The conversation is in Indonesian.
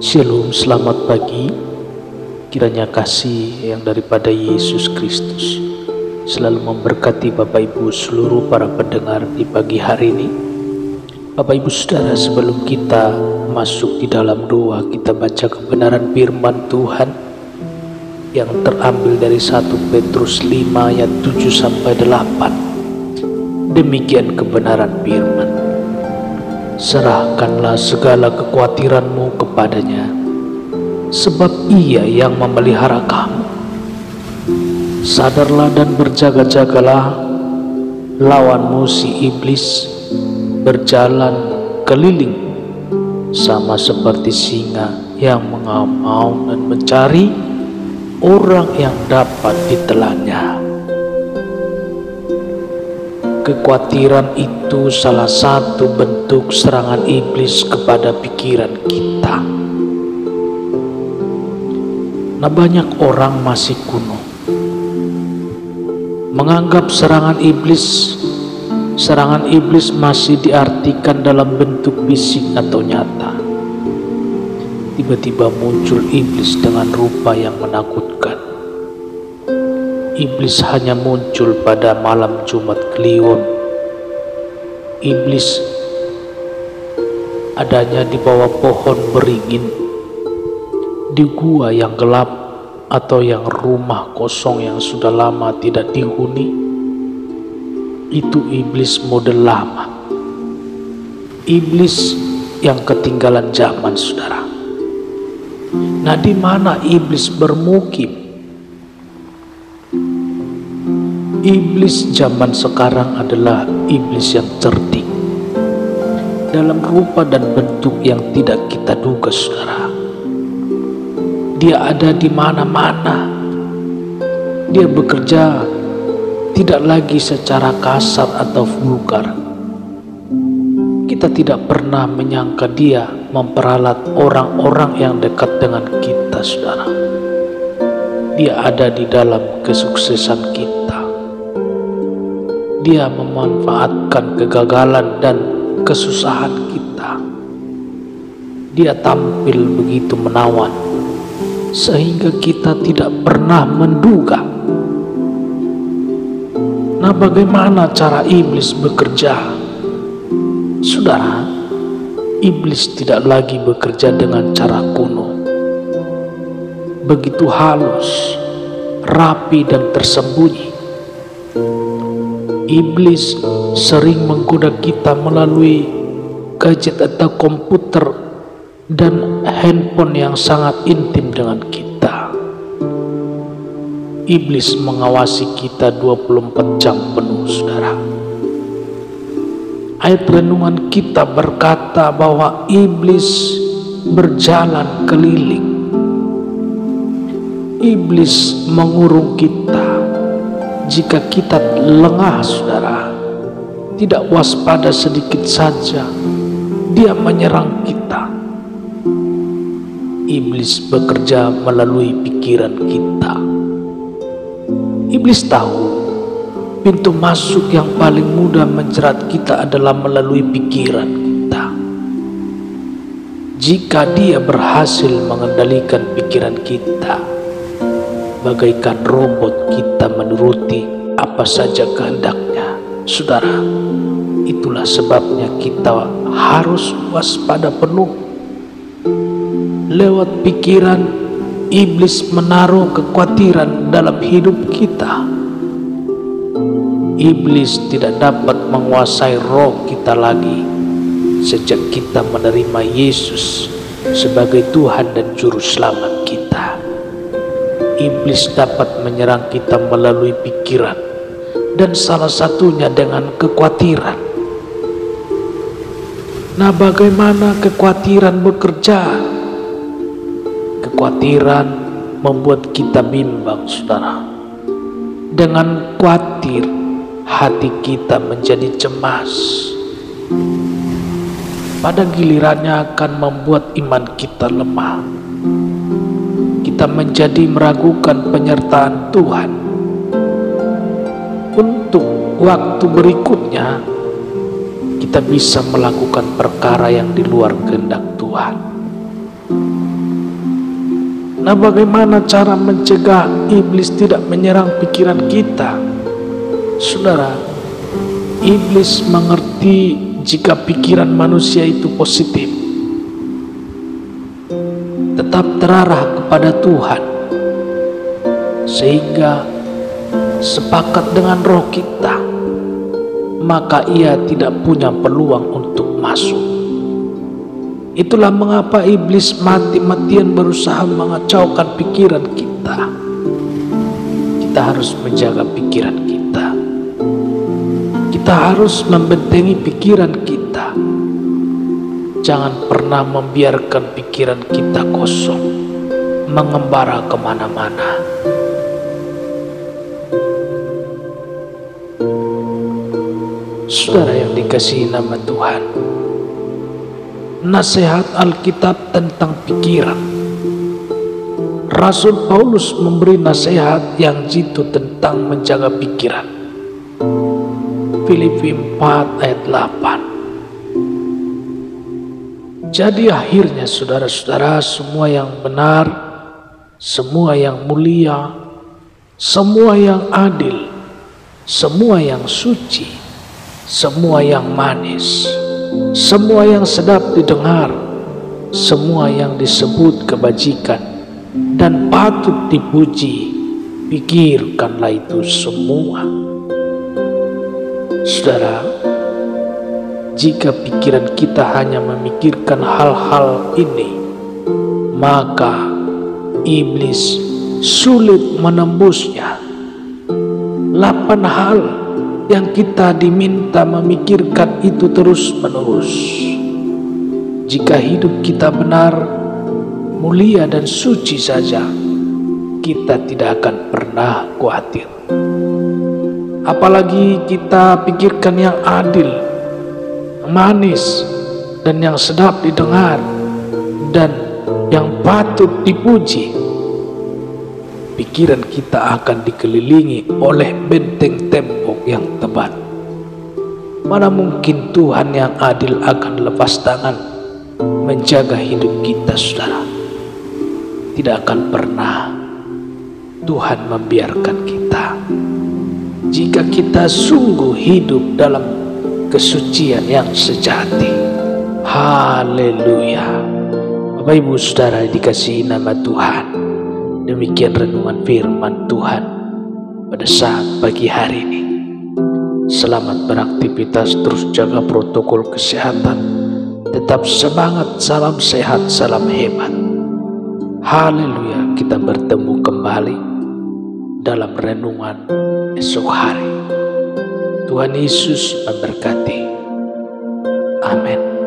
Shalom, selamat pagi. Kiranya kasih yang daripada Yesus Kristus selalu memberkati Bapak Ibu seluruh para pendengar di pagi hari ini. Bapak Ibu Saudara, sebelum kita masuk di dalam doa, kita baca kebenaran firman Tuhan yang terambil dari 1 Petrus 5 ayat 7-8. Demikian kebenaran firman. Serahkanlah segala kekhawatiranmu kepadanya, sebab Ia yang memelihara kamu. Sadarlah dan berjaga-jagalah, lawanmu si iblis berjalan keliling sama seperti singa yang mengaum dan mencari orang yang dapat ditelannya. Kekhawatiran itu salah satu bentuk serangan iblis kepada pikiran kita. Nah, banyak orang masih kuno menganggap serangan iblis masih diartikan dalam bentuk fisik atau nyata. Tiba-tiba muncul iblis dengan rupa yang menakutkan. Iblis hanya muncul pada malam Jumat Kliwon. Iblis adanya di bawah pohon beringin, di gua yang gelap, atau yang rumah kosong yang sudah lama tidak dihuni. Itu iblis model lama. Iblis yang ketinggalan zaman, saudara. Nah, di mana iblis bermukim? Iblis zaman sekarang adalah iblis yang cerdik, dalam rupa dan bentuk yang tidak kita duga, saudara. Dia ada di mana-mana. Dia bekerja tidak lagi secara kasar atau vulgar. Kita tidak pernah menyangka dia memperalat orang-orang yang dekat dengan kita, saudara. Dia ada di dalam kesuksesan kita. Dia memanfaatkan kegagalan dan kesusahan kita. Dia tampil begitu menawan sehingga kita tidak pernah menduga. Nah, bagaimana cara iblis bekerja? Saudara, iblis tidak lagi bekerja dengan cara kuno, begitu halus, rapi dan tersembunyi. Iblis sering menggoda kita melalui gadget atau komputer dan handphone yang sangat intim dengan kita. Iblis mengawasi kita 24 jam penuh, saudara. Ayat renungan kita berkata bahwa iblis berjalan keliling. Iblis mengurung kita. Jika kita lengah, saudara, tidak waspada sedikit saja, dia menyerang kita. Iblis bekerja melalui pikiran kita. Iblis tahu pintu masuk yang paling mudah menjerat kita adalah melalui pikiran kita. Jika dia berhasil mengendalikan pikiran kita, bagaikan robot kita menuruti apa saja kehendaknya. Saudara, itulah sebabnya kita harus waspada penuh. Lewat pikiran, iblis menaruh kekhawatiran dalam hidup kita. Iblis tidak dapat menguasai roh kita lagi sejak kita menerima Yesus sebagai Tuhan dan Juru Selamat kita. Iblis dapat menyerang kita melalui pikiran, dan salah satunya dengan kekhawatiran. Nah, bagaimana kekhawatiran bekerja? Kekhawatiran membuat kita bimbang, saudara. Dengan khawatir, hati kita menjadi cemas. Pada gilirannya akan membuat iman kita lemah. Kita menjadi meragukan penyertaan Tuhan. Untuk waktu berikutnya, kita bisa melakukan perkara yang di luar kehendak Tuhan. Nah, bagaimana cara mencegah iblis tidak menyerang pikiran kita? Saudara, iblis mengerti jika pikiran manusia itu positif, tetap terarah kepada Tuhan, sehingga sepakat dengan roh kita, maka ia tidak punya peluang untuk masuk. Itulah mengapa iblis mati-matian berusaha mengacaukan pikiran kita. Kita harus menjaga pikiran kita. Kita harus membentengi pikiran kita. Jangan pernah membiarkan pikiran kita kosong, mengembara kemana-mana. Saudara yang dikasihi nama Tuhan, nasihat Alkitab tentang pikiran. Rasul Paulus memberi nasihat yang jitu tentang menjaga pikiran. Filipi 4 ayat 8. Jadi akhirnya saudara-saudara, semua yang benar, semua yang mulia, semua yang adil, semua yang suci, semua yang manis, semua yang sedap didengar, semua yang disebut kebajikan dan patut dipuji, pikirkanlah itu semua. Saudara, jika pikiran kita hanya memikirkan hal-hal ini, maka iblis sulit menembusnya. 8 hal yang kita diminta memikirkan itu terus-menerus. Jika hidup kita benar, mulia dan suci saja, kita tidak akan pernah khawatir. Apalagi kita pikirkan yang adil, manis, dan yang sedap didengar, dan yang patut dipuji. Pikiran kita akan dikelilingi oleh benteng tembok yang tebal. Mana mungkin Tuhan yang adil akan lepas tangan menjaga hidup kita, saudara? Tidak akan pernah Tuhan membiarkan kita. Jika kita sungguh hidup dalam kesucian yang sejati. Haleluya. Bapak Ibu Saudara dikasihi nama Tuhan, demikian renungan firman Tuhan pada saat pagi hari ini. Selamat beraktivitas, terus jaga protokol kesehatan, tetap semangat, salam sehat, salam hebat. Haleluya. Kita bertemu kembali dalam renungan esok hari. Tuhan Yesus memberkati. Amin.